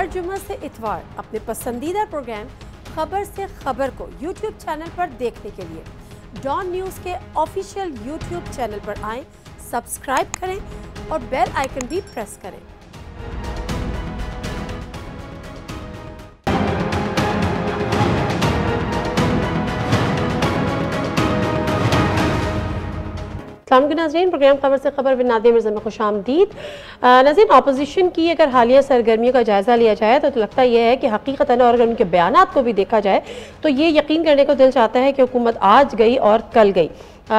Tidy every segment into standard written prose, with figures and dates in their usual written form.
हर जुम्मा से इतवार अपने पसंदीदा प्रोग्राम खबर से खबर को यूट्यूब चैनल पर देखने के लिए डॉन न्यूज़ के ऑफिशियल यूट्यूब चैनल पर आएं, सब्सक्राइब करें और बेल आइकन भी प्रेस करें। नाज़रीन, प्रोग्राम खबर से खबर बिन नादिया मिर्ज़ा में खुशामदीद। नाज़रीन, अपोजिशन की अगर हालिया सरगर्मियों का जायज़ा लिया जाए तो लगता यह है कि हकीकतन और अगर उनके बयानात को भी देखा जाए तो ये यकीन करने को दिल चाहता है कि हुकूमत आज गई और कल गई।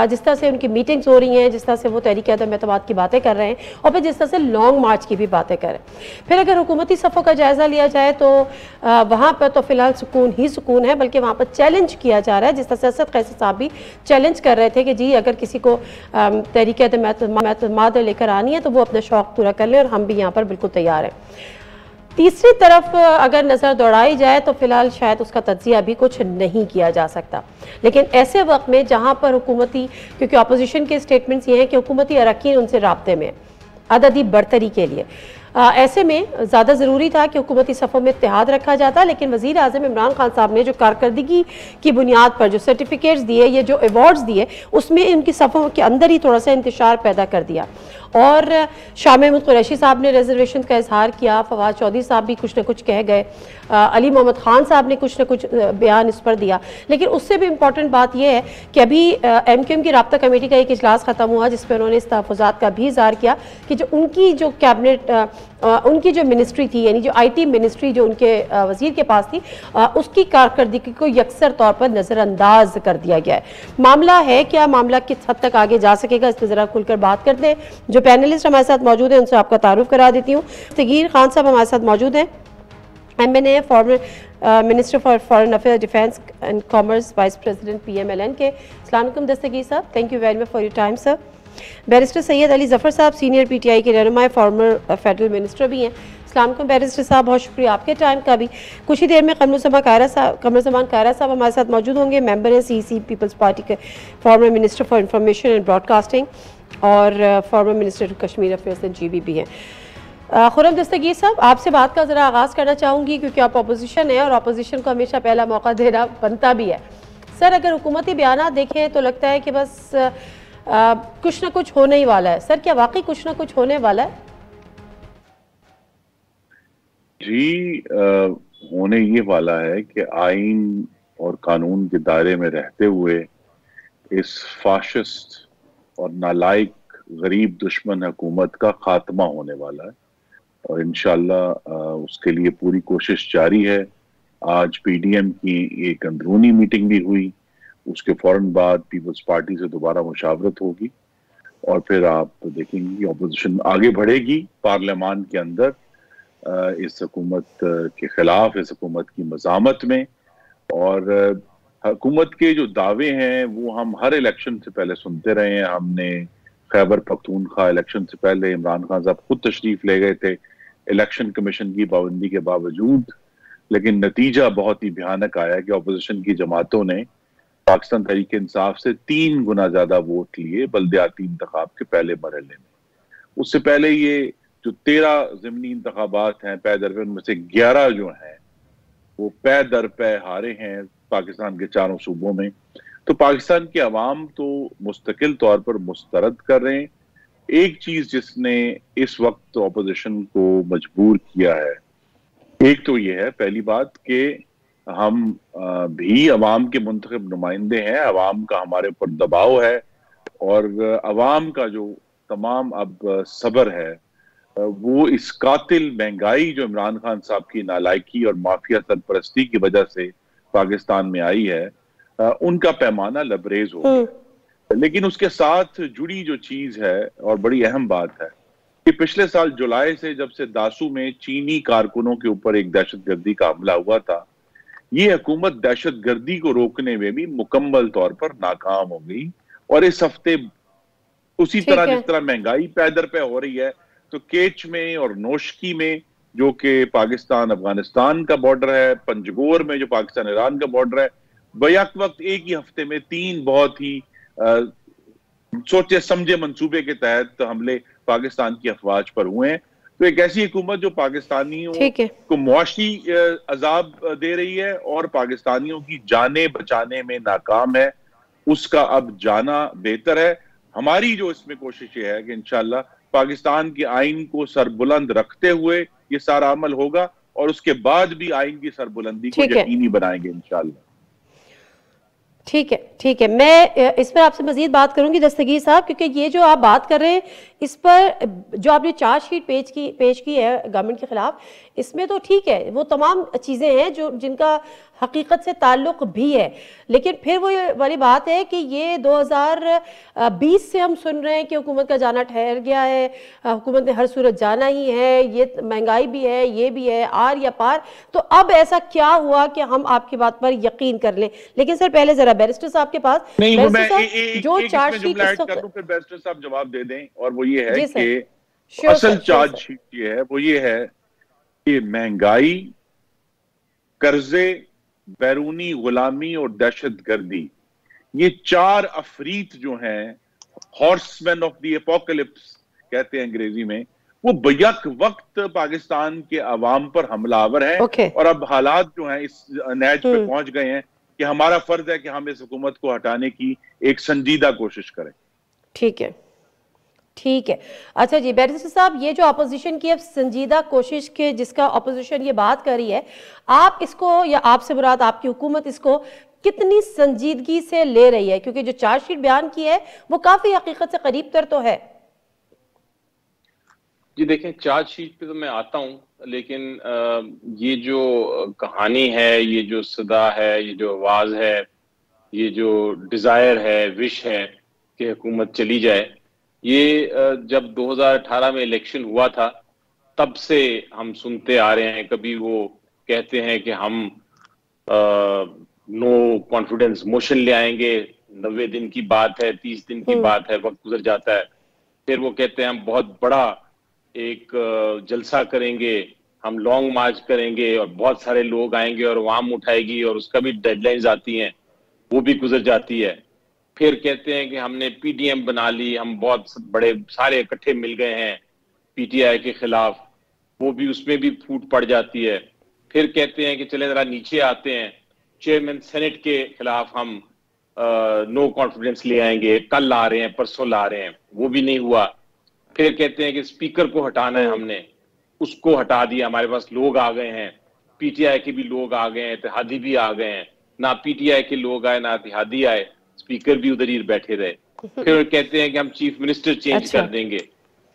जिस तरह से उनकी मीटिंग्स हो रही हैं, जिस तरह से वो तहरीक-ए-अदम एतमाद की बातें कर रहे हैं और फिर जिस तरह से लॉन्ग मार्च की भी बातें कर रहे हैं। फिर अगर हुकूमती सफ़ों का जायज़ा लिया जाए तो वहाँ पर तो फ़िलहाल सुकून ही सुकून है, बल्कि वहाँ पर चैलेंज किया जा रहा है। जिस तरह से असद कैसी साहब भी चैलेंज कर रहे थे कि जी अगर किसी को तहरीक-ए-अदम एतमाद लेकर आनी है तो वो अपना शौक़ पूरा कर ले और हम भी यहाँ पर बिल्कुल तैयार हैं। तीसरी तरफ अगर नज़र दौड़ाई जाए तो फिलहाल शायद उसका तज्जिया भी कुछ नहीं किया जा सकता, लेकिन ऐसे वक्त में जहां पर हुकूमती, क्योंकि अपोजिशन के स्टेटमेंट्स ये हैं कि हुकूमती अरकान उनसे राब्ते में अददी बढ़तरी के लिए, ऐसे में ज़्यादा ज़रूरी था कि हुकूमती सफ़ों में इत्तेहाद रखा जाता। लेकिन वज़ीर आज़म इमरान खान साहब ने जो कारकर्दगी की बुनियाद पर जो सर्टिफिकेट्स दिए, ये जो अवार्ड्स दिए, उसमें उनकी सफ़ों के अंदर ही थोड़ा सा इंतशार पैदा कर दिया। और शाह महमूद कुरैशी साहब ने रिजर्वेशन का इजहार किया, फवाद चौधरी साहब भी कुछ ना कुछ कह गए, अली मोहम्मद खान साहब ने कुछ ना कुछ बयान इस पर दिया। लेकिन उससे भी इम्पॉर्टेंट बात यह है कि अभी MQM की राब्ता कमेटी का एक इजलास ख़त्म हुआ जिस पर उन्होंने इस तहफ़्फ़ुज़ात का भी इजहार किया कि जो उनकी जो कैबिनेट उनकी जो मिनिस्ट्री थी, यानी जो IT मिनिस्ट्री जो उनके वज़ीर के पास थी, उसकी कारकर्दगी को यकसर तौर पर नज़रअंदाज कर दिया गया है। मामला है क्या, मामला किस हद तक आगे जा सकेगा, इस पर ज़रा खुलकर बात करते हैं। जो पैनलिस्ट हमारे साथ मौजूद हैं उनसे आपका तारुफ करा देती हूँ। दस्तगीर खान साहब हमारे साथ मौजूद हैं, MNA, farmer minister for foreign affairs, defence and commerce, vice president PMLN के। अस्सलाम वालेकुम दस्तगीर साहब, thank you very much for your time sir. Barrister Syed Ali Zafar साहब, सीनियर PTI के रहनुमा, फॉर्मर फेडरल मिनिस्टर भी हैं। अस्सलाम वालेकुम बैरिस्टर साहब, बहुत शुक्रिया आपके टाइम का भी। कुछ ही देर में कमरुज़्ज़मान कायरा साहब हमारे साथ मौजूद होंगे, मेंबर हैं CEC पीपल्स पार्टी के, former minister for information and broadcasting और former minister Kashmir affairs and GB भी हैं। खुर्रम दस्तगीर साहब, आपसे बात का ज़रा आगाज़ करना चाहूँगी क्योंकि आप अपोजिशन है और अपोजिशन को हमेशा पहला मौका देना बनता भी है। सर, अगर हुकूमती बयानात देखें तो लगता है कि बस कुछ ना कुछ होने ही वाला है। सर, क्या वाकई कुछ ना कुछ होने वाला है? जी, होने ये वाला है कि आइन और कानून के दायरे में रहते हुए इस फाशिस्ट और नालायक गरीब दुश्मन हुकूमत का खात्मा होने वाला है और इंशाअल्लाह उसके लिए पूरी कोशिश जारी है। आज PDM की एक अंदरूनी मीटिंग भी हुई, उसके फौरन बाद पीपल्स पार्टी से दोबारा मुशावरत होगी और फिर आप देखेंगे कि अपोजिशन आगे बढ़ेगी पार्लियामान के अंदर इस हुकूमत के खिलाफ, इस हुकूमत की मज़ामत में। और हुकूमत के जो दावे हैं वो हम हर इलेक्शन से पहले सुनते रहे हैं। हमने खैबर पख्तूनख्वा इलेक्शन से पहले इमरान खान साहब खुद तशरीफ ले गए थे इलेक्शन कमीशन की पाबंदी के बावजूद, लेकिन नतीजा बहुत ही भयानक आया कि अपोजिशन की जमातों ने पाकिस्तान तहरीक इंसाफ से 3 गुना ज्यादा वोट लिए बल्दियाती इंतखाब के पहले मरहले में। उससे पहले ये जो 13 ज़िमनी इंतखाबात हैं पै दर पे, उनमें से 11 जो हैं वो पै दर पे हारे हैं पाकिस्तान के चारों सूबों में। तो पाकिस्तान की अवाम तो मुस्तकिल तौर पर मुस्तरद कर रहे हैं। एक चीज जिसने इस वक्त अपोजिशन को मजबूर किया है, एक तो ये है पहली बात कि हम भी अवाम के मुंतखब नुमाइंदे हैं, अवाम का हमारे ऊपर दबाव है और अवाम का जो तमाम अब सब्र है वो इस कातिल महंगाई जो इमरान खान साहब की नालायकी और माफिया सरपरस्ती की वजह से पाकिस्तान में आई है, उनका पैमाना लबरेज हो गया। लेकिन उसके साथ जुड़ी जो चीज है और बड़ी अहम बात है कि पिछले साल जुलाई से जब से दासू में चीनी कारकुनों के ऊपर एक दहशतगर्दी का हमला हुआ था, ये हुकूमत दहशतगर्दी को रोकने में भी मुकम्मल तौर पर नाकाम हो गई। और इस हफ्ते उसी तरह जिस तरह महंगाई पैदर पे हो रही है, तो केच में और नोशकी में जो कि पाकिस्तान अफगानिस्तान का बॉर्डर है, पंजगोर में जो पाकिस्तान ईरान का बॉर्डर है, बैक वक्त एक ही हफ्ते में 3 बहुत ही सोचे समझे मंसूबे के तहत हमले पाकिस्तान की अफवाज पर हुए हैं। तो एक ऐसी हुकूमत जो पाकिस्तानियों को मुआशी अजाब दे रही है और पाकिस्तानियों की जानें बचाने में नाकाम है, उसका अब जाना बेहतर है। हमारी जो इसमें कोशिश ये है कि इंशाल्लाह पाकिस्तान के आइन को सरबुलंद रखते हुए ये सारा अमल होगा और उसके बाद भी आइन की सरबुलंदी को यकीनी बनाएंगे इंशाल्लाह। ठीक है, मैं इस पर आपसे मजीद बात करूंगी दस्तगीर साहब, क्योंकि ये जो आप बात कर रहे हैं इस पर जो आपने चार्जशीट पेश की है गवर्नमेंट के खिलाफ, इसमें तो ठीक है, वो तमाम चीज़ें हैं जो जिनका हकीकत से ताल्लुक भी है, लेकिन फिर वो वाली बात है कि ये 2020 से हम सुन रहे हैं कि हुकूमत का जाना ठहर गया है, हुकूमत ने हर सूरत जाना ही है, ये महंगाई भी है, ये भी है, आर या पार। तो अब ऐसा क्या हुआ कि हम आपकी बात पर यकीन कर लें? लेकिन सर पहले जरा बैरिस्टर साहब के पास, जो चार्जशीट फिर बैरिस्टर साहब जवाब दे दें, और वो ये है कि असल चार्जशीट ये है, वो ये है कि महंगाई, कर्जे, बैरूनी गुलामी और दहशतगर्दी, ये चार अफरीत जो हैं, हॉर्समैन ऑफ द एपोकलिप्स कहते हैं अंग्रेजी में, वो बैक वक्त पाकिस्तान के अवाम पर हमलावर हैं। और अब हालात जो हैं इस नहज पे पहुंच गए हैं कि हमारा फर्ज है कि हम इस हुकूमत को हटाने की एक संजीदा कोशिश करें। ठीक है। अच्छा जी, बैरिस्टर साहब, ये जो अपोजिशन की अब संजीदा कोशिश के जिसका अपोजिशन ये बात कर रही है, आप इसको, या आपसे मुराद आपकी हुकूमत, इसको कितनी संजीदगी से ले रही है? क्योंकि जो चार्जशीट बयान की है वो काफी हकीकत से करीब तर तो है। जी देखें, चार्जशीट पे तो मैं आता हूं, लेकिन ये जो कहानी है, ये जो सदा है, ये जो आवाज है, ये जो डिजायर है, विश है कि हुकूमत चली जाए, ये जब 2018 में इलेक्शन हुआ था तब से हम सुनते आ रहे हैं। कभी वो कहते हैं कि हम नो कॉन्फिडेंस मोशन ले आएंगे, 90 दिन की बात है, 30 दिन की बात है, वक्त गुजर जाता है। फिर वो कहते हैं हम बहुत बड़ा एक जलसा करेंगे, हम लॉन्ग मार्च करेंगे और बहुत सारे लोग आएंगे और अवाम उठाएगी, और उसका भी डेडलाइंस आती हैं, वो भी गुजर जाती है। फिर कहते हैं कि हमने पीडीएम बना ली, हम बहुत बड़े सारे इकट्ठे मिल गए हैं पीटीआई के खिलाफ, वो भी, उसमें भी फूट पड़ जाती है। फिर कहते हैं कि चले जरा नीचे आते हैं, चेयरमैन सेनेट के खिलाफ हम नो कॉन्फिडेंस ले आएंगे, कल ला रहे हैं, परसों ला रहे हैं, वो भी नहीं हुआ। फिर कहते हैं कि स्पीकर को हटाना है, हमने उसको हटा दिया, हमारे पास लोग आ गए हैं, पीटीआई के भी लोग आ गए हैं, इत्तेहादी भी आ गए हैं, ना पीटीआई के लोग आए ना इत्तेहादी आए, स्पीकर भी उधर ही बैठे रहे। फिर कहते हैं कि हम चीफ मिनिस्टर चेंज कर देंगे।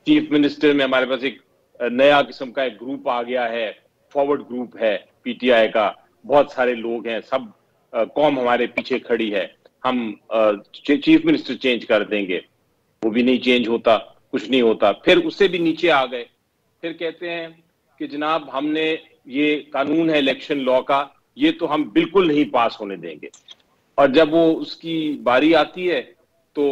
चीफ मिनिस्टर में हमारे पास एक नया किस्म का एक ग्रुप आ गया है, फॉरवर्ड ग्रुप है पीटीआई का, बहुत सारे लोग हैं, सब कौम हमारे पीछे खड़ी है, हम चीफ मिनिस्टर चेंज कर देंगे। वो भी नहीं चेंज होता, कुछ नहीं होता। फिर उससे भी नीचे आ गए, फिर कहते हैं कि जनाब हमने ये कानून है इलेक्शन लॉ का, ये तो हम बिल्कुल नहीं पास होने देंगे। और जब वो उसकी बारी आती है तो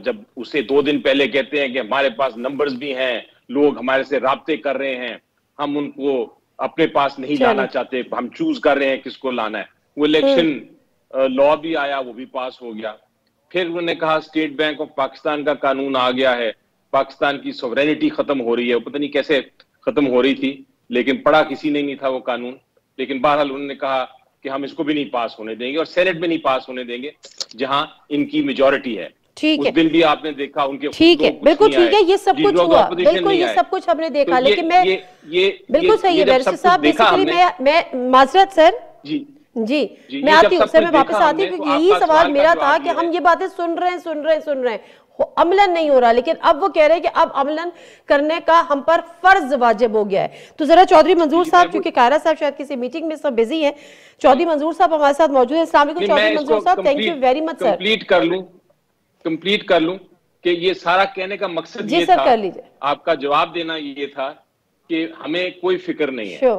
जब उसे 2 दिन पहले कहते हैं कि हमारे पास नंबर्स भी हैं, लोग हमारे से राब्ते कर रहे हैं, हम उनको अपने पास नहीं लाना चाहते, हम चूज कर रहे हैं किसको लाना है। वो इलेक्शन लॉ भी आया, वो भी पास हो गया। फिर उन्होंने कहा स्टेट बैंक ऑफ पाकिस्तान का कानून आ गया है, पाकिस्तान की सॉवरेनिटी खत्म हो रही है। वो पता नहीं कैसे खत्म हो रही थी, लेकिन पढ़ा किसी ने नहीं था वो कानून। लेकिन बहरहाल उन्होंने कहा कि हम इसको भी नहीं पास होने देंगे और सेनेट में नहीं पास होने देंगे जहां इनकी मेजॉरिटी है। उस दिन भी आपने देखा उनके, ठीक है, बिल्कुल ठीक है, ये सब कुछ हुआ, बिल्कुल ये सब कुछ हमने देखा। लेकिन मैं बिल्कुल सही है बैरिस्टर साहब, बेसिकली मैं माजरत सर जी मैं आती हूँ सर, मैं वापस आती हूँ, क्योंकि यही सवाल मेरा था कि हम ये बातें सुन रहे हैं, अमलन नहीं हो रहा। लेकिन अब वो कह रहे हैं कि अब अमलन करने का हम पर फर्ज वाजिब हो गया है। तो जरा चौधरी मंजूर साहब, क्योंकि कायरा साहब शायद किसी मीटिंग में सब बिजी है, चौधरी मंजूर साहब हमारे साथ मौजूद है। अस्सलाम वालेकुम चौधरी मंजूर साहब, thank you very much sir. Complete कर लूं कि ये सारा कहने का मकसद ये था, कर लीजिए, आपका जवाब देना ये था कि हमें कोई फिक्र नहीं है,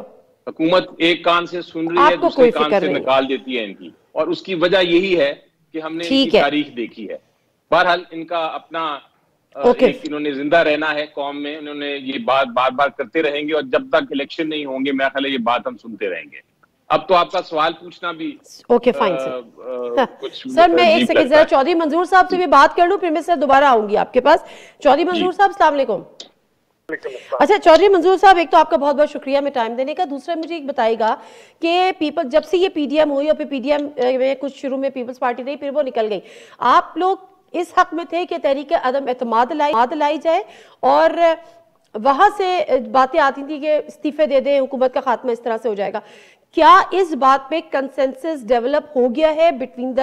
हुकूमत एक कान से सुन रही है, दूसरे कान से निकाल देती है इनकी, और उसकी वजह यही है कि हमने इनकी तारीख देखी है। बहरहाल इनका अपना इन्होंने जिंदा रहना है कौम में, इन्होंने ये बात बार बार करते रहेंगे, और जब तक इलेक्शन नहीं होंगे मेरा ख्याल है ये बात हम सुनते रहेंगे। अब तो आपका सवाल पूछना भी फाइन सर। सर मैं एक सेकंड जरा चौधरी मंजूर साहब से भी बात कर लूं, फिर मैं सर दोबारा आऊंगी आपके पास। चौधरी मंजूर साहब, अस्सलाम वालेकुम। अच्छा चौधरी मंजूर साहब, एक तो आपका बहुत बहुत शुक्रिया में टाइम देने का। दूसरा मुझे एक बताइएगा कि पीपल जब से ये पीडीएम हुई और फिर पीडीएम में कुछ शुरू में पीपल्स पार्टी रही, फिर वो निकल गई, आप लोग इस हक में थे कि तहरीक अदम एतमाद लाई जाए और वहां से बातें आती थी कि इस्तीफे दे दें, हुकूमत का खात्मा इस तरह से हो जाएगा। क्या इस बात पे कंसेंसस डेवलप हो गया है between the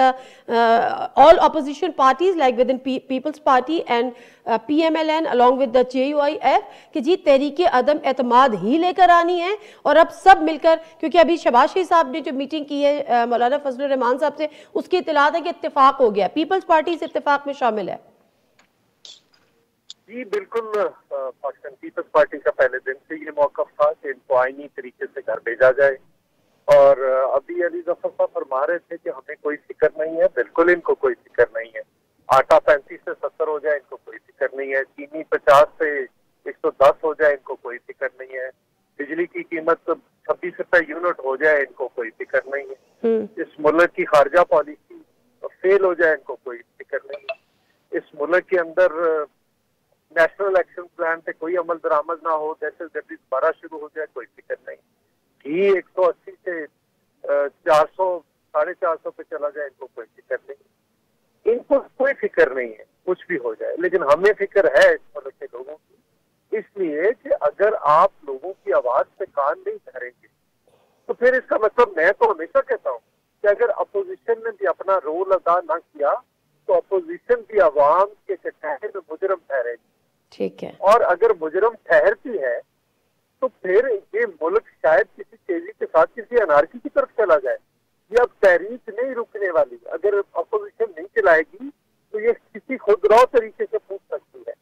all opposition parties like with in people's party and PMLN along with the JUIF कि जी तहरीक अदम एतमाद ही लेकर आनी है और अब सब मिलकर, क्योंकि अभी शहबाज शरीफ साहब ने जो मीटिंग की है मौलाना फजलुर रहमान साहब से, उसकी इत्तलात है कि इत्तेफाक हो गया, पीपल्स पार्टी इस इत्तेफाक में शामिल है। जी बिल्कुल, पाकिस्तान पीपल्स पार्टी का पहले दिन से ये मौक़िफ़ था कि इनको आईनी तरीके से घर भेजा जाए और अभी अली जफर साहब फरमा रहे थे कि हमें कोई फिक्र नहीं है। बिल्कुल इनको कोई फिक्र नहीं है। आटा 35 से 70 हो जाए इनको कोई फिक्र नहीं है। चीनी 50 से 110 हो जाए इनको कोई फिक्र नहीं है। बिजली की कीमत 26 रुपए यूनिट हो जाए इनको कोई फिक्र नहीं है। इस मुल्क की खारजा पॉलिसी फेल हो जाए इनको कोई फिक्र नहीं है। इस मुल्क के अंदर नेशनल एक्शन प्लान पे कोई अमल दरामद ना हो, दहशतगर्दी दोबारा शुरू हो जाए, कोई फिक्र नहीं। घी 180 से 400 450 पे चला जाए इनको कोई फिक्र नहीं। इनको कोई फिक्र नहीं है कुछ भी हो जाए, लेकिन हमें फिक्र है इस मुल्क के लोगों की। इसलिए कि अगर आप लोगों की आवाज पे कान नहीं धरेंगे तो फिर इसका मतलब, मैं तो हमेशा कहता हूँ कि अगर अपोजिशन ने भी अपना रोल अदा ना किया तो अपोजिशन भी आवाम के कटहरे में मुजरम ठहरेगी। ठीक है। और अगर मुजरम ठहरती है तो फिर ये मुल्क शायद किसी तेजी के साथ किसी अनारकी की तरफ चला जाए। ये अब तहरीक नहीं रुकने वाली। अगर अपोजिशन नहीं चलाएगी तो ये किसी खुदराव तरीके से पूछ सकती है,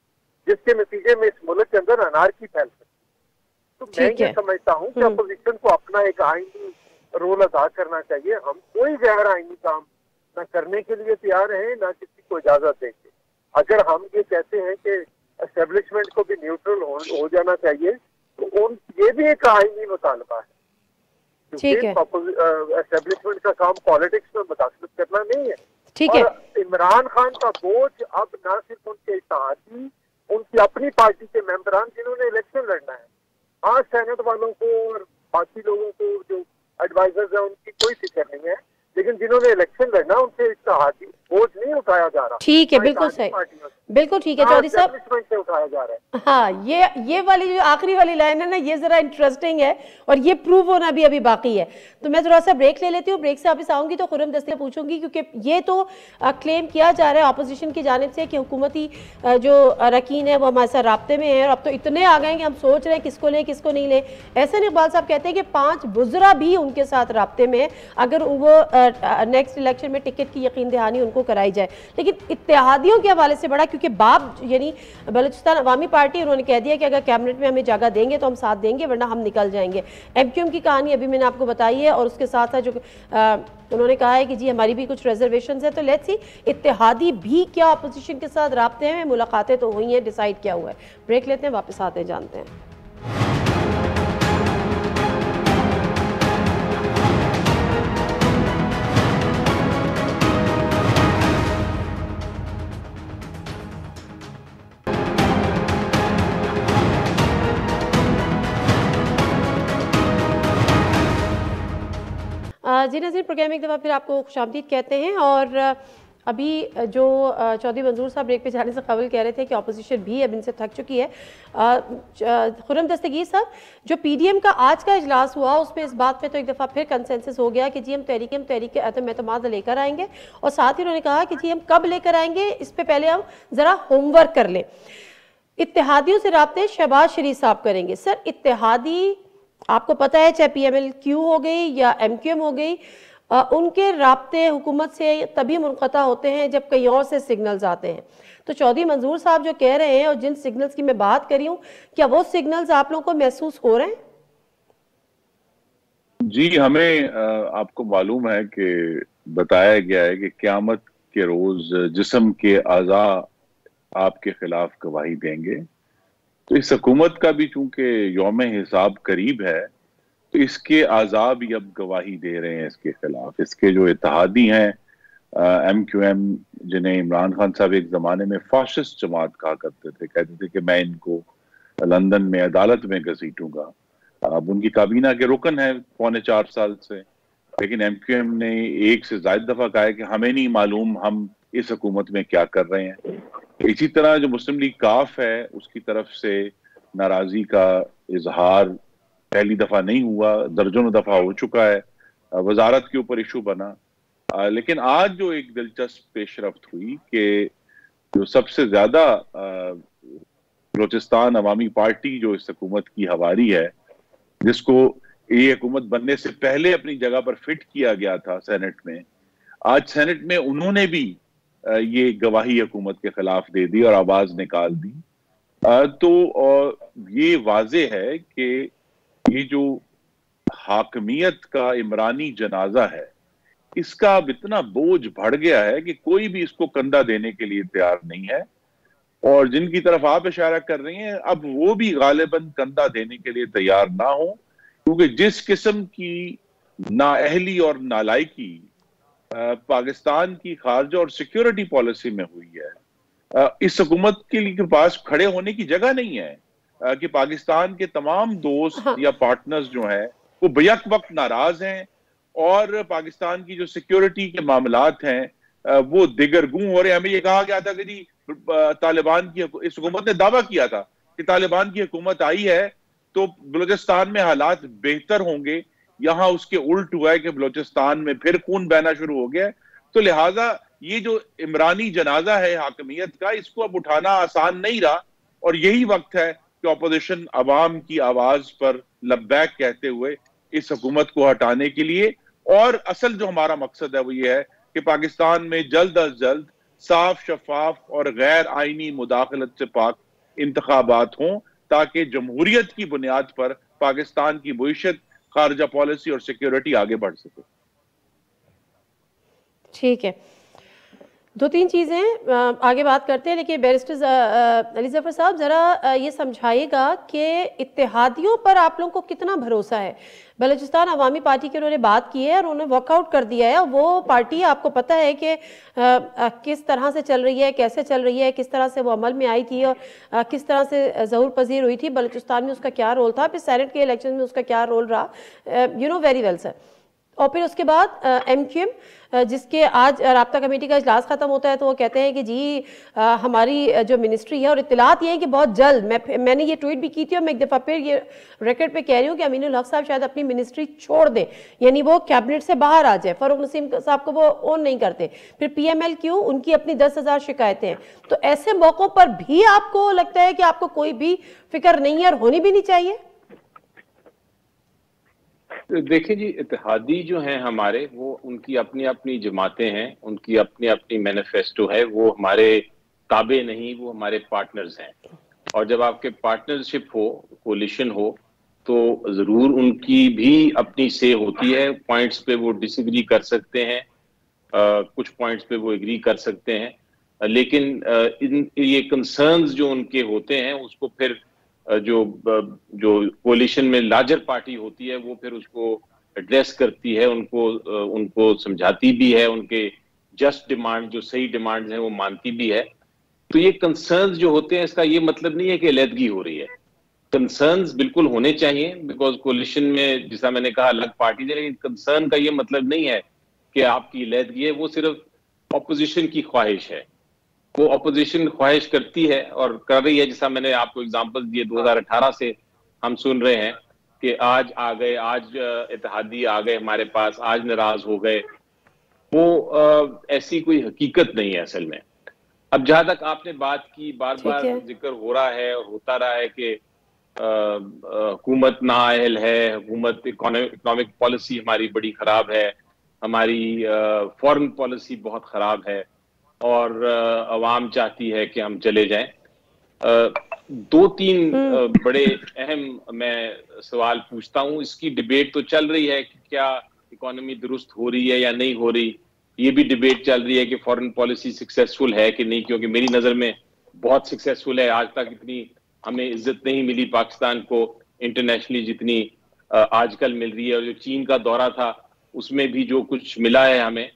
जिसके नतीजे में इस मुल्क के अंदर अनारकी फैल सकती है। तो मैं ये समझता हूँ कि अपोजिशन को अपना एक आईनी रोल अदा करना चाहिए। हम कोई गैर आईनी काम न करने के लिए तैयार हैं, न किसी को इजाजत देंगे। अगर हम ये कहते हैं कि एस्टेब्लिशमेंट को भी न्यूट्रल हो जाना चाहिए तो ये भी एक आईनी मुतालबा है। ठीक है। एस्टेब्लिशमेंट का काम पॉलिटिक्स में मुदाखलत करना नहीं है। ठीक है। और इमरान खान का बोझ अब न सिर्फ उनके इत्तेहादी, उनकी अपनी पार्टी के मेंबरान जिन्होंने इलेक्शन लड़ना है, हाँ सेनेट वालों को और बाकी लोगों को जो एडवाइजर्स है उनकी कोई फिक्र नहीं है, लेकिन जिन्होंने इलेक्शन लड़ना उनसे इत्तेहादी बोझ नहीं उठाया जा रहा। ठीक है, बिल्कुल सही, बिल्कुल ठीक है चौधरी साहब। से उठाया जा रहा है। हाँ, ये वाली जो आखिरी वाली लाइन है ना, ये जरा इंटरेस्टिंग है और ये प्रूव होना भी अभी बाकी है। तो मैं थोड़ा सा ब्रेक ले लेती हूँ। ब्रेक से वापस आऊंगी तो खुर्रम दस्ते पूछूंगी, क्योंकि ये तो क्लेम किया जा रहा है अपोजिशन की जानिब से कि हुकूमती जो अरकान है वो हमारे साथ राब्ते में है और अब तो इतने आ गए कि हम सोच रहे हैं किसको लें किसको नहीं लें। ऐसे इकबाल साहब कहते हैं कि 5 वुज़रा भी उनके साथ राब्ते में है अगर वो नेक्स्ट इलेक्शन में टिकट की यकीन दहानी उनको कराई जाए। लेकिन इत्तेहादियों के हवाले से बड़ा, क्योंकि बाप यानी बलूचिस्तान अवामी पार्टी, उन्होंने कह दिया कि अगर कैबिनेट में हमें जगह देंगे तो हम साथ देंगे वरना हम निकल जाएंगे। एमक्यूएम की कहानी अभी मैंने आपको बताई है और उसके साथ साथ जो उन्होंने कहा है कि जी हमारी भी कुछ रिजर्वेशंस है। तो लेट्स सी इत्तेहादी भी क्या अपोजिशन के साथ राब्ते में, मुलाकातें तो हुई हैं, डिसाइड क्या हुआ है। ब्रेक लेते हैं, वापस आते जानते हैं। जी नज़ीर, प्रोग्राम एक दफ़ा फिर आपको खुशामदीद कहते हैं। और अभी जो चौधरी मंजूर साहब ब्रेक पे जाने से कबल कह रहे थे कि अपोजिशन भी अब इनसे थक चुकी है। खुर्रम दस्तगीर साहब, जो पीडीएम का आज का इजलास हुआ उसमें इस बात पे तो एक दफ़ा फिर कंसेंसस हो गया कि जी हम तहरीक अदम एतमाद लेकर आएंगे और साथ ही उन्होंने कहा कि जी हम कब लेकर आएंगे इस पर पहले हम ज़रा होमवर्क कर लें। इत्तेहादियों से राब्ते शहबाज शरीफ साहब करेंगे। सर, इत्तेहादी आपको पता है चाहे पीएमएलक्यू हो गई या एमक्यूएम हो गई, उनके राब्ते हुकूमत से तभी मुनक़ता होते हैं जब कहीं और से सिग्नल्स आते हैं। तो चौधरी मंजूर साहब जो कह रहे हैं और जिन सिग्नल्स की मैं बात करी हूँ, क्या वो सिग्नल्स आप लोगों को महसूस हो रहे हैं? जी, हमें आपको मालूम है कि बताया गया है कि क़यामत के रोज जिस्म के आज़ा आपके खिलाफ गवाही देंगे। तो इस हुकूमत का भी चूंकि यौम हिसाब करीब है तो इसके आज़ा भी अब गवाही दे रहे हैं इसके खिलाफ। इसके जो इत्तेहादी हैं एमक्यूएम, जिन्हें इमरान खान साहब एक ज़माने में फाशिस्ट जमात कहा करते थे, कहते थे कि मैं इनको लंदन में अदालत में घसीटूंगा। अब उनकी काबीना के रुकन है 4.25 साल से, लेकिन MQM ने एक से ज्यादा दफा कहा है कि हमें नहीं मालूम हम इस हुकूमत में क्या कर रहे हैं। इसी तरह जो मुस्लिम लीग काफ है उसकी तरफ से नाराजगी का इजहार पहली दफा नहीं हुआ, दर्जनों दफा हो चुका है, वजारत के ऊपर इशू बना। लेकिन आज जो एक दिलचस्प पेशरफ्त हुई कि जो सबसे ज्यादा बलोचिस्तान अवामी पार्टी जो इस हुकूमत की हवारी है, जिसको ये हुकूमत बनने से पहले अपनी जगह पर फिट किया गया था सेनेट में, आज सेनेट में उन्होंने भी ये गवाही हुकूमत के खिलाफ दे दी और आवाज निकाल दी। तो ये वाजे है कि ये जो हाकमियत का इमरानी जनाजा है, इसका अब इतना बोझ बढ़ गया है कि कोई भी इसको कंधा देने के लिए तैयार नहीं है। और जिनकी तरफ आप इशारा कर रही हैं, अब वो भी गालिबन कंधा देने के लिए तैयार ना हो, क्योंकि जिस किस्म की नाअहली और नालायकी पाकिस्तान की खारजा और सिक्योरिटी पॉलिसी में हुई है, इस हुकूमत के पास खड़े होने की जगह नहीं है कि पाकिस्तान के तमाम दोस्त या पार्टनर्स जो हैं वो बेयक वक्त नाराज हैं और पाकिस्तान की जो सिक्योरिटी के मामलात हैं वो दिगरगूं हो रहे हैं। हमें ये कहा गया था कि जी तालिबान की इस हुकूमत ने दावा किया था कि तालिबान की हुकूमत आई है तो बलूचिस्तान में हालात बेहतर होंगे। यहां उसके उल्ट हुआ है कि बलूचिस्तान में फिर खून बहना शुरू हो गया है। तो लिहाजा ये जो इमरानी जनाजा है हाकमियत का, इसको अब उठाना आसान नहीं रहा और यही वक्त है कि अपोजिशन अवाम की आवाज पर लब्बैक कहते हुए इस हुकूमत को हटाने के लिए, और असल जो हमारा मकसद है वो ये है कि पाकिस्तान में जल्द अज जल्द साफ, शफाफ और गैर आईनी मुदाखलत से पाक इंतखाबात हों, ताकि जमहूरियत की बुनियाद पर पाकिस्तान की भविष्यत, खारजा पॉलिसी और सिक्योरिटी आगे बढ़ सके। ठीक है, दो तीन चीज़ें आगे बात करते हैं, लेकिन बैरिस्टर अली जफर साहब ज़रा ये समझाइएगा कि इत्तेहादियों पर आप लोगों को कितना भरोसा है। बलूचिस्तान अवामी पार्टी की उन्होंने बात की है और उन्होंने वर्कआउट कर दिया है, वो पार्टी आपको पता है कि किस तरह से चल रही है, कैसे चल रही है, किस तरह से वो अमल में आई थी और किस तरह से ज़हूर पजीर हुई थी, बलूचिस्तान में उसका क्या रोल था, फिर सेनेट के इलेक्शन में उसका क्या रोल रहा, you know very well sir. और फिर उसके बाद MQM, जिसके आज राब्ता कमेटी का इजलास खत्म होता है तो वो कहते हैं कि जी हमारी जो मिनिस्ट्री है, और इत्तलात ये है कि बहुत जल्द, मैंने ये ट्वीट भी की थी और मैं एक दफ़ा फिर ये रिकॉर्ड पे कह रही हूँ कि अमीनुल हक साहब शायद अपनी मिनिस्ट्री छोड़ दें, यानी वो कैबिनेट से बाहर आ जाए। फारूक नसीम साहब को वो ऑन नहीं करते। फिर PMLQ, उनकी अपनी 10,000 शिकायतें हैं। तो ऐसे मौक़ों पर भी आपको लगता है कि आपको कोई भी फिक्र नहीं है और होनी भी नहीं चाहिए? देखिए जी, इत्तेहादी जो हैं हमारे, वो उनकी अपनी अपनी जमातें हैं, उनकी अपनी अपनी मैनिफेस्टो है, वो हमारे ताबे नहीं, वो हमारे पार्टनर्स हैं। और जब आपके पार्टनरशिप हो, कोलिशन हो, तो जरूर उनकी भी अपनी से होती है। पॉइंट्स पे वो डिसएग्री कर सकते हैं, कुछ पॉइंट्स पे वो एग्री कर सकते हैं, लेकिन ये कंसर्न्स जो उनके होते हैं उसको फिर जो कोलिशन में लार्जर पार्टी होती है वो फिर उसको एड्रेस करती है, उनको समझाती भी है, उनके जस्ट डिमांड जो सही डिमांड्स हैं वो मानती भी है। तो ये कंसर्न्स जो होते हैं, इसका ये मतलब नहीं है कि अलहदगी हो रही है। कंसर्न्स बिल्कुल होने चाहिए, बिकॉज कोलिशन में जैसा मैंने कहा अलग पार्टी है, लेकिन कंसर्न का ये मतलब नहीं है कि आपकी अलहदगी है, वो सिर्फ ऑपोजिशन की ख्वाहिश है। वो अपोजिशन ख्वाहिश करती है और कर रही है, जैसा मैंने आपको एग्जांपल दिए 2018 से हम सुन रहे हैं कि आज आ गए, आज इत्तेहादी आ गए हमारे पास, आज नाराज हो गए। वो ऐसी कोई हकीकत नहीं है असल में। अब जहां तक आपने बात की, बार बार जिक्र हो रहा है और होता रहा है कि हुकूमत नाअहल है, हुकूमत इकोनॉमिक पॉलिसी हमारी बड़ी खराब है, हमारी फॉरेन पॉलिसी बहुत खराब है और अवाम चाहती है कि हम चले जाएं। दो तीन बड़े अहम मैं सवाल पूछता हूं। इसकी डिबेट तो चल रही है कि क्या इकोनॉमी दुरुस्त हो रही है या नहीं हो रही। ये भी डिबेट चल रही है कि फॉरेन पॉलिसी सक्सेसफुल है कि नहीं, क्योंकि मेरी नजर में बहुत सक्सेसफुल है। आज तक इतनी हमें इज्जत नहीं मिली पाकिस्तान को इंटरनेशनली जितनी आजकल मिल रही है। और जो चीन का दौरा था उसमें भी जो कुछ मिला है हमें,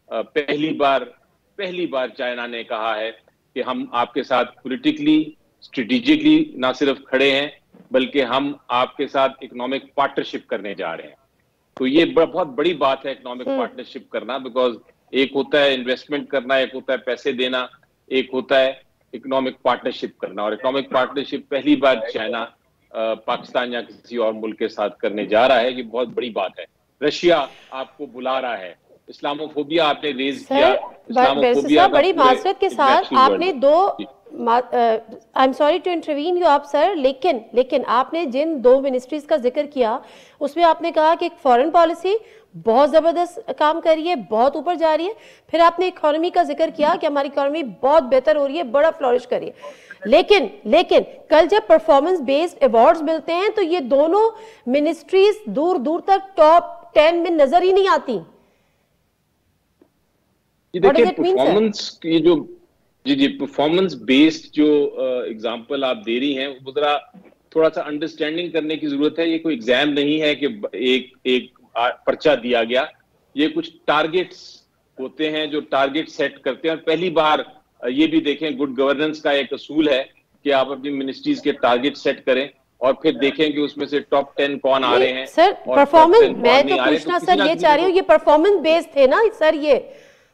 पहली बार चाइना ने कहा है कि हम आपके साथ पॉलिटिकली स्ट्रेटेजिकली ना सिर्फ खड़े हैं, बल्कि हम आपके साथ इकोनॉमिक पार्टनरशिप करने जा रहे हैं। तो ये बहुत बड़ी बात है इकोनॉमिक पार्टनरशिप करना, बिकॉज एक होता है इन्वेस्टमेंट करना, एक होता है पैसे देना, एक होता है इकोनॉमिक पार्टनरशिप करना। और इकोनॉमिक पार्टनरशिप पहली बार चाइना पाकिस्तान या किसी और मुल्क के साथ करने जा रहा है, कि बहुत बड़ी बात है। रशिया आपको बुला रहा है, इस्लामोफोबिया आपने रेज किया, इस्लामोफोबिया बड़ी मासरत के साथ आपने दो, I am sorry to intervene you आप सर, लेकिन आपने जिन दो मिनिस्ट्रीज का जिक्र किया उसमें आपने कहा कि एक फॉरेन पॉलिसी बहुत जबरदस्त काम कर रही है, बहुत ऊपर जा रही है, फिर आपने इकोनॉमी का जिक्र किया कि हमारी इकोनॉमी बहुत बेहतर हो रही है, बड़ा फ्लोरिश कर रही है। लेकिन कल जब परफॉर्मेंस बेस्ड अवार्ड्स मिलते हैं तो ये दोनों मिनिस्ट्रीज दूर दूर तक टॉप 10 में नजर ही नहीं आती। देखिए परफॉर्मेंस की जो जी परफॉर्मेंस बेस्ड जो एग्जांपल आप दे रही हैं, वो जरा थोड़ा सा अंडरस्टैंडिंग करने की जरूरत है। ये कोई एग्जाम नहीं है कि एक पर्चा दिया गया, ये कुछ टारगेट्स होते हैं जो टारगेट सेट करते हैं। और पहली बार ये भी देखें, गुड गवर्नेंस का एक असूल है कि आप अपनी मिनिस्ट्रीज के टारगेट सेट करें और फिर देखें कि उसमें से टॉप 10 कौन आ रहे हैं। सर परफॉर्मेंस, मैं तो पूछना सर ये चाह रही हूँ, ये परफॉर्मेंस बेस्ड थे ना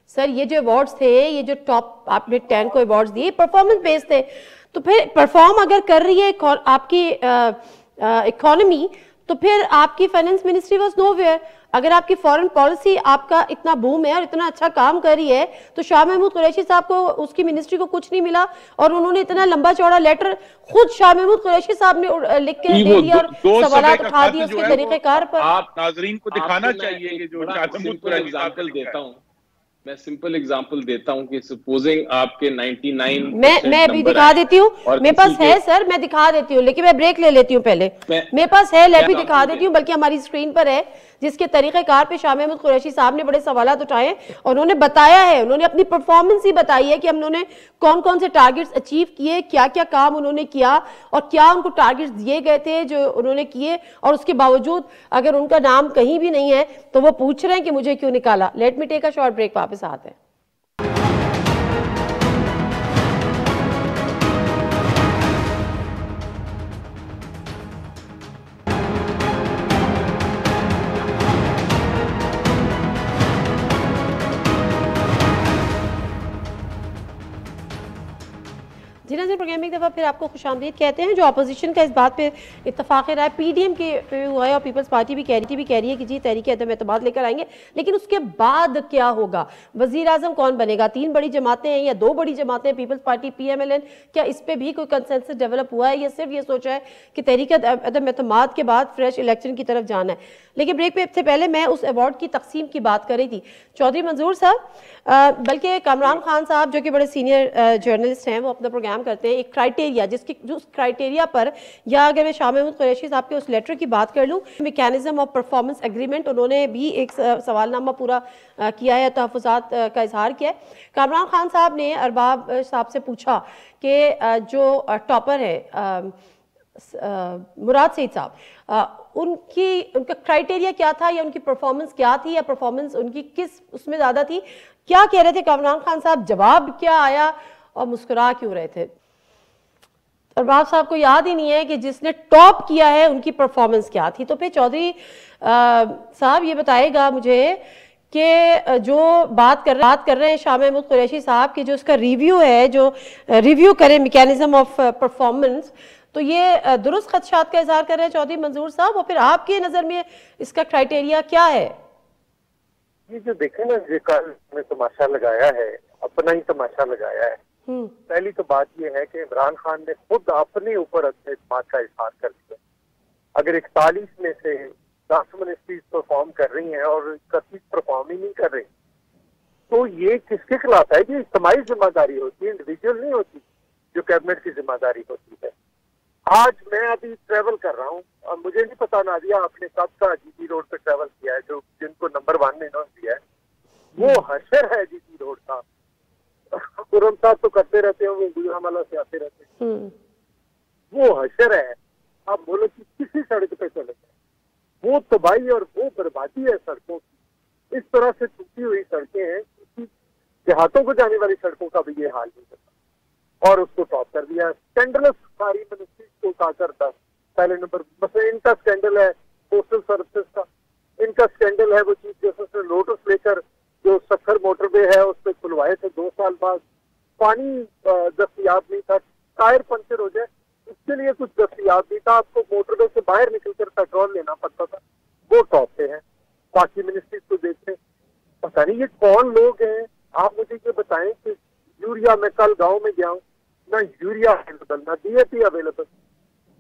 सर, ये जो अवार्ड्स थे, ये जो टॉप आपने 10 को अवार्ड्स दिए, परफॉर्मेंस बेस्ड थे। तो फिर परफॉर्म अगर कर रही है आपकी इकोनॉमी, तो फिर आपकी फाइनेंस मिनिस्ट्री वाज नोवेयर। अगर आपकी फॉरेन पॉलिसी आपका इतना बूम है और इतना अच्छा काम कर रही है, तो शाह महमूद कुरैशी साहब को, उसकी मिनिस्ट्री को कुछ नहीं मिला, और उन्होंने इतना लंबा चौड़ा लेटर खुद शाह महमूद कुरैशी साहब ने लिख के दे दिया और सवाल उठा दिए उसके तरीकेकार पर। आप नाजरीन को दिखाना चाहिए कि जो शाह महमूद कुरैशी एग्जांपल देता हूं, मैं सिंपल एग्जांपल देता हूं कि सपोजिंग आपके 99 मैं अभी दिखा देती हूँ, मेरे पास है सर, मैं दिखा देती हूँ, लेकिन मैं ब्रेक ले लेती हूँ पहले। मेरे पास है, मैं भी दिखा देती हूँ, बल्कि हमारी स्क्रीन पर है, जिसके तरीकेकार पे शाह महमूद कुरैशी साहब ने बड़े सवालात उठाए और उन्होंने बताया है, उन्होंने अपनी परफॉर्मेंस ही बताई है कि हम उन्होंने कौन कौन से टारगेट्स अचीव किए, क्या क्या काम उन्होंने किया और क्या उनको टारगेट्स दिए गए थे जो उन्होंने किए, और उसके बावजूद अगर उनका नाम कहीं भी नहीं है तो वो पूछ रहे हैं कि मुझे क्यों निकाला। Let me take a short break, वापस आते हैं। जी नाज़रीन, प्रोग्राम में एक दफ़ा फिर आपको खुशामदीद कहते हैं। जो अपोजिशन का इस बात पे इत्तफाक़ राय पीडीएम के पे हुआ है और पीपल्स पार्टी भी कह रही है कि जी तहरीक अदम एतमाद लेकर आएंगे, लेकिन उसके बाद क्या होगा, वज़ीर आज़म कौन बनेगा, 3 बड़ी जमातें हैं या 2 बड़ी जमातें हैं, पीपल्स पार्टी PMLN, क्या इस पर भी कोई कंसेंसस डेवलप हुआ है या सिर्फ ये सोचा है कि तहरीक अदम एतमाद के बाद फ्रेश इलेक्शन की तरफ जाना है। लेकिन ब्रेक पे से पहले मैं उस अवार्ड की तकसीम की बात कर रही थी। चौधरी मंजूर साहब, बल्कि कामरान खान साहब जो कि बड़े सीनियर जर्नलिस्ट हैं, वो अपना प्रोग्राम करते हैं, एक क्राइटेरिया जो क्राइटेरिया पर, या अगर मैं शाह महमूद कुरैशी साहब के उस लेटर की बात कर लूँ, मैकेनिज्म ऑफ परफॉर्मेंस एग्रीमेंट, उन्होंने भी एक सवालनामा पूरा किया है, तहफ़्फ़ुज़ात का इजहार किया है। कामरान खान साहब ने अरबाब साहब से पूछा कि जो टॉपर है मुराद सईद साहब, उनका क्राइटेरिया क्या था या उनकी परफॉर्मेंस क्या थी या परफॉर्मेंस उनकी किस उसमें ज़्यादा थी, क्या कह रहे थे कामरान खान साहब, जवाब क्या आया और मुस्कुरा क्यों रहे थे। अरबाब साहब को याद ही नहीं है कि जिसने टॉप किया है उनकी परफॉर्मेंस क्या थी। तो फिर चौधरी साहब ये बताएगा मुझे कि जो बात कर रहे हैं शाह महमूद कुरैशी साहब की, जो उसका रिव्यू है, जो रिव्यू करे मैकेनिज्म ऑफ परफॉर्मेंस, तो ये दुरुस्त खदशात का इजहार कर रहे हैं चौधरी मंजूर साहब, और फिर आपकी नज़र में इसका क्राइटेरिया क्या है? ये जो देखे ना, ये कल में तमाशा लगाया है, अपना ही तमाशा लगाया है। पहली तो बात यह है कि इमरान खान ने खुद अपने ऊपर एतमाद का इजहार कर दिया। अगर 41 में से 10 मिनिस्ट्रीज परफॉर्म कर रही हैं और 31 परफॉर्म ही नहीं कर रही, तो ये किसके खिलाफ है? ये इज्तिमाई जिम्मेदारी होती है, इंडिविजुअल नहीं होती, जो कैबिनेट की जिम्मेदारी होती है। आज मैं अभी ट्रेवल कर रहा हूँ और मुझे नहीं पता नादिया आपने कब का GT रोड पे ट्रेवल किया है, जो जिनको नंबर 1 में इन्होंने दिया है, वो हशर है GT रोड का। खुर्रम साहब तो करते रहते हैं, वो गुजरावाला से आते रहते हैं, वो हशर है। आप बोलो कि किसी सड़क पे चले गए, वो तबाही और वो बर्बादी है सड़कों की। इस तरह से टूटी हुई सड़कें हैं कि देहातों को जाने वाली सड़कों का भी ये हाल नहीं होता। और उसको टॉप कर दिया। स्कैंडलस सारी मिनिस्ट्री को उठा कर पहले नंबर, मतलब इनका स्कैंडल है पोस्टल सर्विसेज का, इनका स्कैंडल है वो चीफ जस्टिस ने लोटस लेकर जो सखर मोटरवे है उस पर खुलवाए थे 2 साल बाद, पानी दस्तयाब नहीं था, टायर पंचर हो जाए उसके लिए कुछ दस्तयाब नहीं था, आपको मोटरवे से बाहर निकलकर पेट्रोल लेना पड़ता था, वो टॉप पे है। बाकी मिनिस्ट्रीज को देखते पता नहीं ये कौन लोग हैं। आप मुझे ये बताएं कि यूरिया, मैं कल गांव में गया हूँ, ना यूरिया अवेलेबल ना डीएपी अवेलेबल,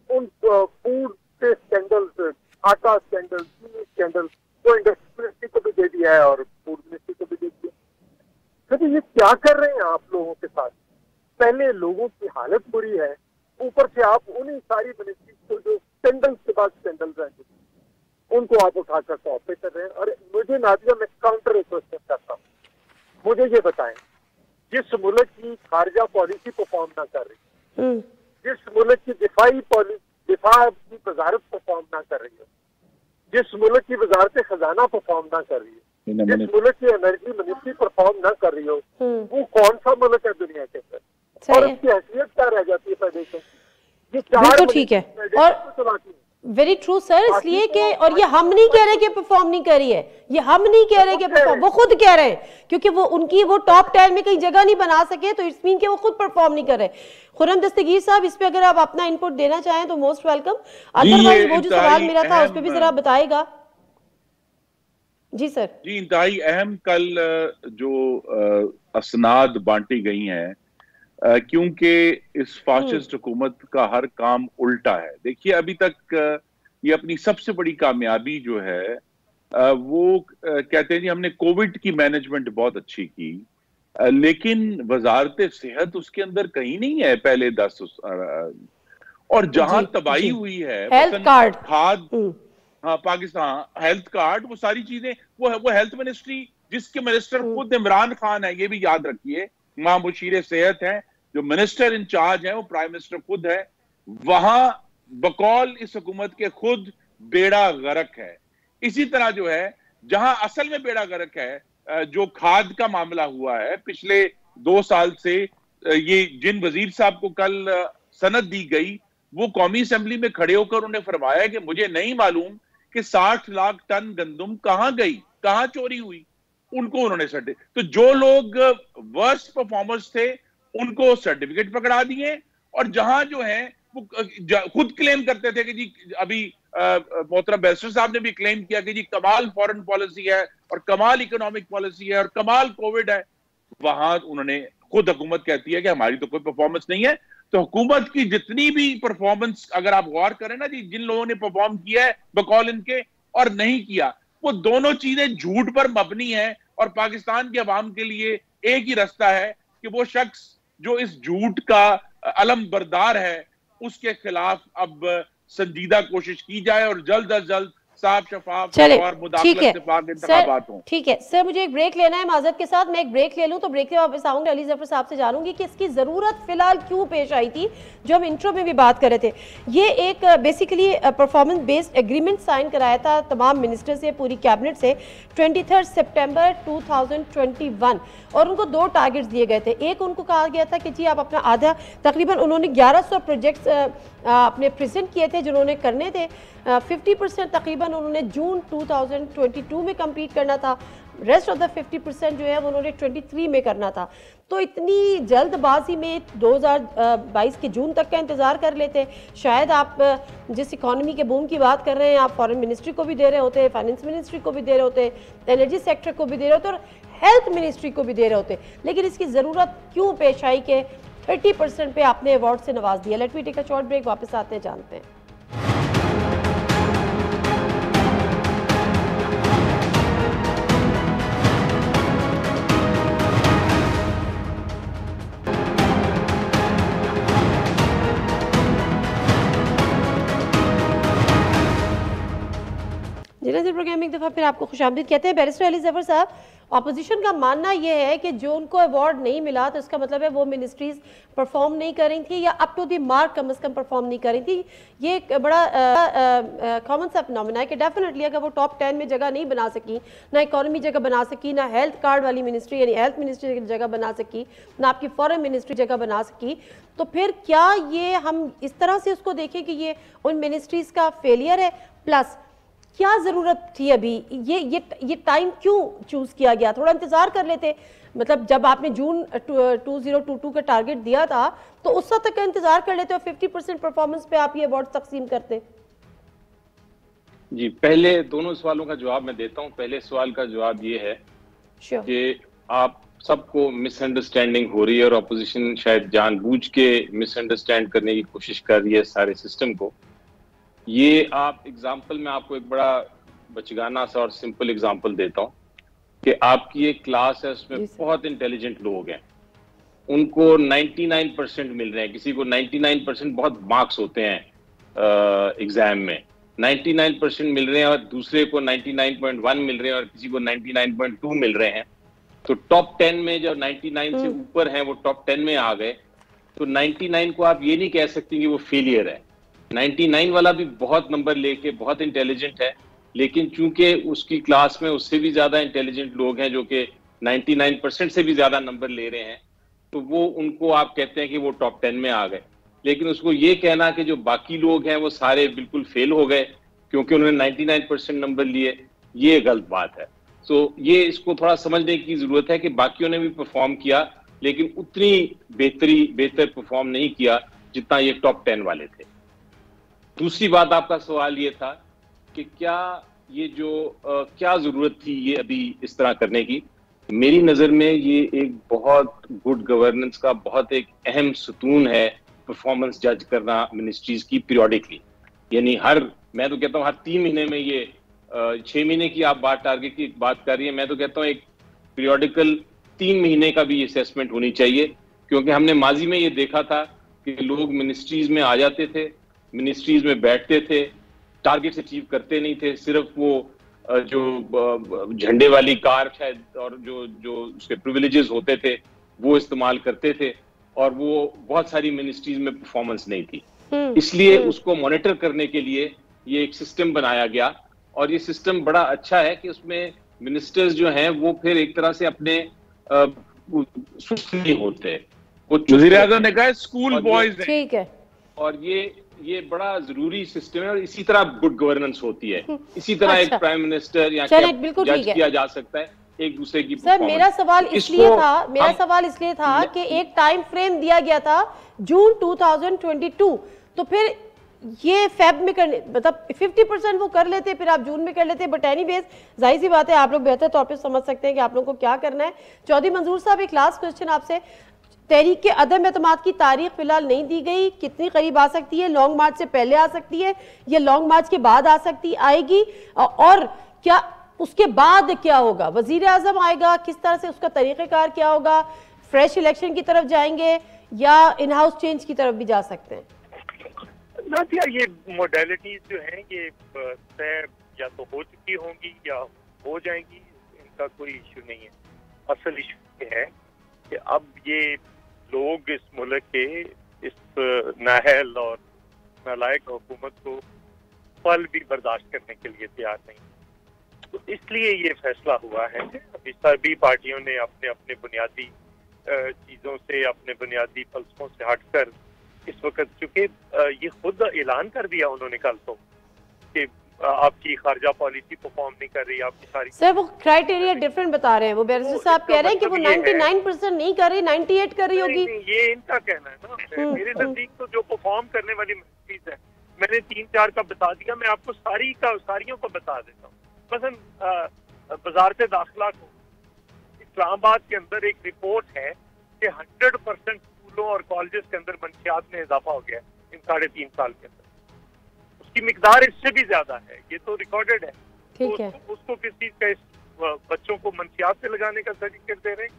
उन फूड से स्कैंडल्स, आटा स्कैंडल, चीनी स्कैंडल, तो इंडस्ट्री मिनिस्ट्री को भी दे दिया है और फूड मिनिस्ट्री को भी दे दिया। तो ये क्या कर रहे हैं आप लोगों के साथ? पहले लोगों की हालत बुरी है, ऊपर से आप उन्हीं सारी मिनिस्ट्री को जो स्कैंडल्स के बाद स्कैंडल्स हैं उनको आप उठाकर टॉप पे कर रहे हैं। और मुझे नादिया, मैं काउंटर एक क्वेश्चन करता हूँ, मुझे ये बताएं, जिस मुल्क की खारजा पॉलिसी परफॉर्म ना कर रही, जिस मुल्क की दिफा की वजारत परफॉर्म ना कर रही है, जिस मुल्क की वजारत खजाना परफॉर्म ना कर रही है, जिस मुल्क की एनर्जी मिनिस्ट्री परफॉर्म ना कर रही हो, वो कौन सा मुल्क है दुनिया के अंदर? और उसकी हैसियत क्या रह जाती है फेडरेशन? ये चार ठीक है और वेरी ट्रू सर, इसलिए कि और ये हम नहीं कह रहे कि परफॉर्म नहीं कर रही है, ये हम नहीं कह रहे कि परफॉर्म, वो खुद कह रहे हैं क्योंकि वो उनकी वो टॉप 10 में कहीं जगह नहीं बना सके, तो इट्स मीन कि वो खुद परफॉर्म नहीं कर रहे। खुर्रम दस्तगीर साहब, इस पे अगर आप अपना इनपुट देना चाहें तो मोस्ट वेलकम, अदरवाइज वो जो सवाल मेरा था उस पर भी जरा बताएगा। जी सर। जी, इंतहाई अहम कल जो असनाद बांटी गई हैं, क्योंकि इस फाशिस्ट हुकूमत का हर काम उल्टा है। देखिए, अभी तक ये अपनी सबसे बड़ी कामयाबी जो है वो कहते हैं जी हमने कोविड की मैनेजमेंट बहुत अच्छी की, लेकिन वजारत सेहत उसके अंदर कहीं नहीं है पहले 10 और जहां तबाही हुई है, हेल्थ कार्ड, खाद, हाँ पाकिस्तान हेल्थ कार्ड, वो सारी चीजें, वो हेल्थ मिनिस्ट्री जिसके मिनिस्टर खुद इमरान खान है, ये भी याद रखिए, वहां मुशीर सेहत है, जो मिनिस्टर इंचार्ज है वो प्राइम मिनिस्टर खुद है, वहां बकौल इस हुकूमत के खुद बेड़ा गर्क है। इसी तरह जो है जहां असल में बेड़ा गर्क है, जो खाद का मामला हुआ है पिछले 2 साल से, ये जिन वजीर साहब को कल सनद दी गई, वो कौमी असेंबली में खड़े होकर उन्हें फरमाया कि मुझे नहीं मालूम कि 60 लाख टन गंदम कहां गई, कहां चोरी हुई, उनको उन्होंने सर्टिफिकेट, तो जो लोग वर्स्ट परफॉर्मर्स थे उनको सर्टिफिकेट पकड़ा दिए, और जहां जो है वो खुद क्लेम करते थे कि जी अभी मोहतरम बैरिस्टर साहब ने भी क्लेम किया कि जी कमाल फॉरेन पॉलिसी है और कमाल इकोनॉमिक पॉलिसी है और कमाल कोविड है, वहां उन्होंने खुद हुकूमत कहती है कि हमारी तो कोई परफॉर्मेंस नहीं है। तो हुकूमत की जितनी भी परफॉर्मेंस अगर आप गौर करें ना जी, जिन लोगों ने परफॉर्म किया है बकौल इनके और नहीं किया, वो दोनों चीजें झूठ पर मबनी है, और पाकिस्तान के अवाम के लिए एक ही रास्ता है कि वो शख्स जो इस झूठ का अलम बरदार है उसके खिलाफ अब संजीदा कोशिश की जाए और जल्द अज जल्द साफ शफाफ और मुदाखलत से पाक इंतखाबात हों। ठीक है सर, मुझे एक ब्रेक लेना है माजरत के साथ, मैं एक ब्रेक ले लूं तो ब्रेक के वापस आऊंगी, अली जफर साहब से जानूंगी कि इसकी जरूरत फिलहाल क्यों पेश आई थी, जो हम इंट्रो में भी बात कर रहे थे। ये एक basically performance based agreement sign कराया था तमाम मिनिस्टर से, पूरी कैबिनेट से 23 सितंबर 2021, और उनको 2 टारगेट्स दिए गए थे। एक उनको कहा गया था कि जी आप अपना आधा, तकरीबन उन्होंने 1100 प्रोजेक्ट्स अपने प्रेजेंट किए थे जिन्होंने करने थे, 50% तकरीबन उन्होंने जून 2022 में कंप्लीट करना था, रेस्ट ऑफ द 50% जो है वो उन्होंने 23 में करना था। तो इतनी जल्दबाजी में 2022 के जून तक का इंतज़ार कर लेते, शायद आप जिस इकॉनमी के बूम की बात कर रहे हैं, आप फॉरेन मिनिस्ट्री को भी दे रहे होते, फाइनेंस मिनिस्ट्री को भी दे रहे होते, एनर्जी सेक्टर को भी दे रहे होते और हेल्थ मिनिस्ट्री को भी दे रहे होते, लेकिन इसकी ज़रूरत क्यों पेश आई कि 30% पे आपने अवार्ड से नवाज दिया। Let me take a short break, वापस आते हैं, जानते हैं। नज़ीर प्रोग्राम में एक दफ़ा फिर आपको खुशामदीद कहते हैं। बैरिस्टर अली ज़फ़र साहब, अपोजिशन का मानना यह है कि जो उनको अवार्ड नहीं मिला तो इसका मतलब है वो मिनिस्ट्रीज परफॉर्म नहीं कर रही थी या अप टू द मार्क कम से कम परफॉर्म नहीं कर रही थी। ये एक बड़ा कॉमन सा फिनोमेना है कि डेफिनेटली अगर वो टॉप 10 में जगह नहीं बना सकी, ना इकोनॉमी जगह बना सकी, ना हेल्थ कार्ड वाली मिनिस्ट्री यानी हेल्थ मिनिस्ट्री जगह बना सकी, ना आपकी फॉरेन मिनिस्ट्री जगह बना सकी, तो फिर क्या ये हम इस तरह से उसको देखें कि ये उन मिनिस्ट्रीज का फेलियर है? प्लस क्या जरूरत थी अभी ये टाइम क्यों चूज किया गया? थोड़ा इंतजार कर लेते, मतलब जब आपने जून 2022 का टारगेट दिया था तो उस वक्त तक का इंतजार कर लेते और 50% परफॉर्मेंस पे आप ये अवार्ड तकसीम करते। जी, पहले दोनों सवालों का जवाब मैं देता हूं। पहले सवाल का जवाब ये है कि आप सबको मिसअंडरस्टैंडिंग हो रही है और अपोजिशन शायद जानबूझ के मिसअंडरस्टैंड करने की कोशिश कर रही है सारे सिस्टम को। ये आप एग्जाम्पल में आपको एक बड़ा बचगाना सा और सिंपल एग्जाम्पल देता हूँ कि आपकी एक क्लास है, उसमें बहुत इंटेलिजेंट लोग हैं, उनको 99% मिल रहे हैं। किसी को 99% बहुत मार्क्स होते हैं एग्जाम में, 99% मिल रहे हैं, और दूसरे को 99.1 मिल रहे हैं और किसी को 99.2 मिल रहे हैं। तो टॉप 10 में जो 99 से ऊपर हैं वो टॉप 10 में आ गए, तो 99 को आप ये नहीं कह सकते कि वो फेलियर है। 99 वाला भी बहुत नंबर लेके बहुत इंटेलिजेंट है, लेकिन चूंकि उसकी क्लास में उससे भी ज्यादा इंटेलिजेंट लोग हैं जो कि 99% से भी ज्यादा नंबर ले रहे हैं, तो वो उनको आप कहते हैं कि वो टॉप 10 में आ गए। लेकिन उसको ये कहना कि जो बाकी लोग हैं वो सारे बिल्कुल फेल हो गए क्योंकि उन्होंने 99% नंबर लिए, ये गलत बात है। सो ये इसको थोड़ा समझने की जरूरत है कि बाकियों ने भी परफॉर्म किया लेकिन उतनी बेहतर परफॉर्म नहीं किया जितना ये टॉप 10 वाले थे। दूसरी बात, आपका सवाल ये था कि क्या ये जो क्या जरूरत थी ये अभी इस तरह करने की। मेरी नजर में ये एक बहुत गुड गवर्नेंस का बहुत एक अहम सतून है परफॉर्मेंस जज करना मिनिस्ट्रीज की पीरियोडिकली, यानी मैं तो कहता हूँ हर 3 महीने में, ये 6 महीने की आप टारगेट की बात कर रही है, मैं तो कहता हूँ एक पीरियोडिकल 3 महीने का भी असेसमेंट होनी चाहिए। क्योंकि हमने माजी में ये देखा था कि लोग मिनिस्ट्रीज में आ जाते थे, मिनिस्ट्रीज में बैठते थे, टारगेट्स अचीव करते नहीं थे, सिर्फ वो जो झंडे वाली कार शायद और जो उसके प्रिविलेजेस होते थे वो इस्तेमाल करते थे, और वो बहुत सारी मिनिस्ट्रीज में परफॉर्मेंस नहीं थी। इसलिए उसको मॉनिटर करने के लिए ये एक सिस्टम बनाया गया, और ये सिस्टम बड़ा अच्छा है कि उसमें मिनिस्टर्स जो हैं वो फिर एक तरह से अपने सुस्त नहीं होते, वो वज़ीर-ए-आज़म ने कहा स्कूल बॉयज हैं। ठीक है, और ये बड़ा जरूरी सिस्टम है, और इसी तरह गुड गवर्नेंस होती है। इसी तरह एक प्राइम मिनिस्टर या जज किया जा सकता है एक दूसरे की। सर मेरा सवाल इसलिए था कि एक टाइम फ्रेम दिया गया था जून 2022, तो फिर ये फेब में करने, मतलब 50% वो कर लेते, फिर आप जून में कर लेते, बट एनी बेस जाहिर सी बात है आप लोग बेहतर तौर पे समझ सकते हैं कि आप लोगों को क्या करना है। चौधरी मंजूर साहब, एक लास्ट क्वेश्चन आपसे, तहरीक के अदम एतमाद की तारीख फिलहाल नहीं दी गई, कितनी करीब आ सकती है? लॉन्ग मार्च से पहले आ सकती है या लॉन्ग मार्च के बाद आएगी? और क्या उसके बाद क्या होगा? वजीर आजम आएगा, किस तरह से उसका तरीक़ेकार क्या होगा? फ्रेश इलेक्शन की तरफ जाएंगे या इन हाउस चेंज की तरफ भी जा सकते हैं? नादिया, ये मोडेलिटीज जो हैं ये तय या तो हो चुकी होंगी या हो जाएंगी, इनका कोई इशू नहीं है। असल इशू ये है कि अब ये लोग इस मुल्क के इस नाहल और नालायक हुकूमत को पल भी बर्दाश्त करने के लिए तैयार नहीं, तो इसलिए ये फैसला हुआ है। अभी सभी पार्टियों ने अपने अपने बुनियादी चीज़ों से, अपने बुनियादी फलसफों से हटकर इस वक्त, चूंकि ये खुद ऐलान कर दिया उन्होंने कल तो कि आपकी खारजा पॉलिसी परफॉर्म नहीं कर रही, आपकी सारी। सर वो क्राइटेरिया डिफरेंट बता रहे हैं, वो बैरिस्टर साहब कह रहे हैं कि वो 99% नहीं कर रही, 98 कर रही होगी। ये इनका कहना है ना। मेरे नजदीक तो जो परफॉर्म करने वाली मिनिस्ट्रीज है, मैंने 3-4 का बता दिया, मैं आपको सारियों को बता देता हूँ। मसलन वजारत दाखिला को इस्लामाबाद के अंदर एक रिपोर्ट है कि 100% स्कूलों और कॉलेजेस के अंदर मंशियात में इजाफा हो गया इन 3.5 साल के अंदर। उसकी मिकदार इससे भी ज्यादा है, ये तो रिकॉर्डेड है। ठीक है, उसको किस चीज का, इस बच्चों को मंशियात से लगाने का सर्टिफिकेट दे रहे हैं,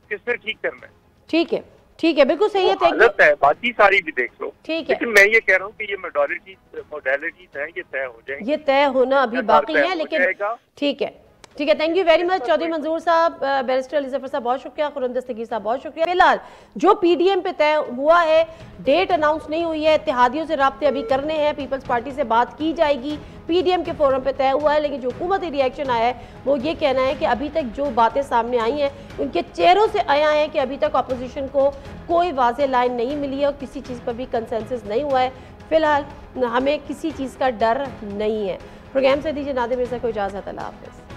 किसने ठीक करना है? ठीक है, ठीक है, बिल्कुल सही है, वो हालत है, बाकी सारी भी देख लो। ठीक है, लेकिन मैं ये कह रहा हूँ कि ये मोडालिटीज हैं, ये तय हो जाएंगे, ये तय होना अभी बाकी है, लेकिन ठीक है, ठीक है। Thank you very much Chaudhary Manzoor Sahab, barrister Ali Zafar साहब बहुत शुक्रिया, खुर्रम दस्तगीर साहब बहुत शुक्रिया। फिलहाल जो पीडीएम पे तय हुआ है, डेट अनाउंस नहीं हुई है, इत्तेहादियों से राब्ते अभी करने हैं, पीपल्स पार्टी से बात की जाएगी, पीडीएम के फोरम पे तय हुआ है। लेकिन जो हुकूमती रिएक्शन आया है वो ये कहना है कि अभी तक जो बातें सामने आई हैं उनके चेहरों से आया है कि अभी तक अपोजिशन को कोई वाज़ेह लाइन नहीं मिली है और किसी चीज़ पर भी कंसेंसस नहीं हुआ है। फिलहाल हमें किसी चीज़ का डर नहीं है। प्रोग्राम से दीजिए नादिर मिर्ज़ा को इजाज़त, अल्लाह हाफ़िज़।